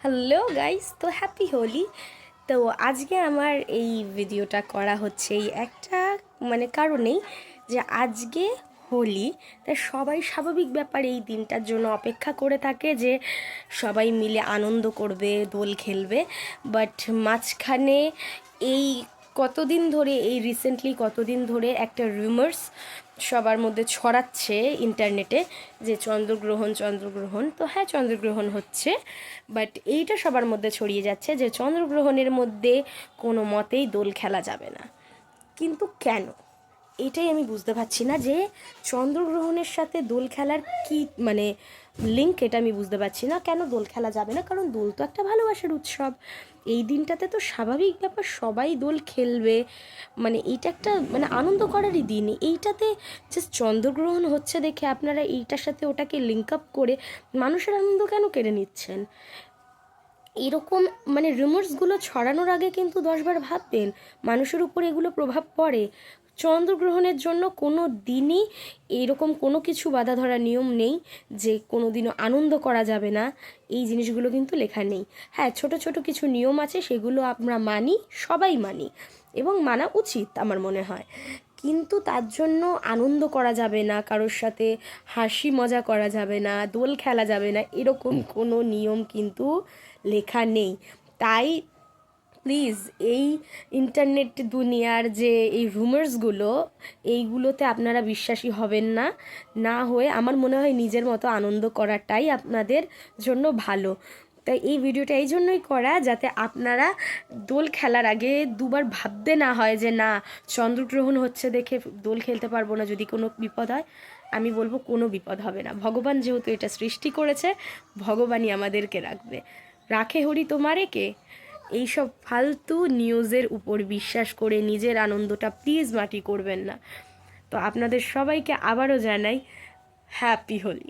Hello guys, তো happy Holi. তো আজকে আমার এই ভিডিওটা করা হচ্ছে এই একটা কারণেই যে আজকে হোলি। তাই সবাই স্বাভাবিক ব্যাপার এই দিনটার জন্য অপেক্ষা করে থাকে যে সবাই মিলে আনন্দ করবে, দোল খেলবে। বাট মাঝখানে এই কতদিন ধরে, এই রিসেন্টলি কতদিন ধরে একটা রিউমার্স সবার মধ্যে ছড়াচ্ছে ইন্টারনেটে যে চন্দ্রগ্রহণ চন্দ্রগ্রহণ। তো হ্যাঁ, চন্দ্রগ্রহণ হচ্ছে, বাট এইটা সবার মধ্যে ছড়িয়ে যাচ্ছে যে চন্দ্রগ্রহণের মধ্যে কোনো মতেই দোল খেলা যাবে না। কিন্তু কেন, এটাই আমি বুঝতে পারছি না যে চন্দ্রগ্রহণের সাথে দোল খেলার কি লিঙ্ক, এটা আমি বুঝতে পারছি না কেন দোল খেলা যাবে না। কারণ দোল তো একটা ভালোবাসার উৎসব। এই দিনটাতে তো স্বাভাবিক ব্যাপার সবাই দোল খেলবে, এইটা একটা আনন্দ করারই দিন। এইটাতে জাস্ট চন্দ্রগ্রহণ হচ্ছে দেখে আপনারা এইটার সাথে ওটাকে লিঙ্ক আপ করে মানুষের আনন্দ কেন কেড়ে নিচ্ছেন? এরকম রিউমার্সগুলো ছড়ানোর আগে কিন্তু 10বার ভাববেন। মানুষের উপর এগুলো প্রভাব পড়ে। চন্দ্রগ্রহণের জন্য কোনো দিনই এরকম কোনো কিছু বাধা ধরা নিয়ম নেই যে কোনো দিনও আনন্দ করা যাবে না, এই জিনিসগুলো কিন্তু লেখা নেই। হ্যাঁ, ছোট ছোট কিছু নিয়ম আছে, সেগুলো আমরা মানি, সবাই মানি এবং মানা উচিত আমার মনে হয়। কিন্তু তার জন্য আনন্দ করা যাবে না, কারোর সাথে হাসি মজা করা যাবে না, দোল খেলা যাবে না, এরকম কোনো নিয়ম কিন্তু লেখা নেই। তাই প্লিজ এই ইন্টারনেট দুনিয়ার যে এই রুমার্সগুলো, এইগুলোতে আপনারা বিশ্বাসী হবেন না। না হয়ে আমার মনে হয় নিজের মতো আনন্দ করাটাই আপনাদের জন্য ভালো। তাই এই ভিডিওটা এই জন্যই করা, যাতে আপনারা দোল খেলার আগে দুবার ভাবতে না হয় যে না, চন্দ্রগ্রহণ হচ্ছে দেখে দোল খেলতে পারবো না, যদি কোনো বিপদ হয়। আমি বলবো কোনো বিপদ হবে না। ভগবান যেহেতু এটা সৃষ্টি করেছে, ভগবানই আমাদেরকে রাখবে। রাখে হরি তোমারে কে? এইসব ফালতু নিউজের উপর বিশ্বাস করে নিজের আনন্দটা প্লিজ মাটি করবেন না। তো আপনাদের সবাইকে আবারও জানাই হ্যাপি হোলি।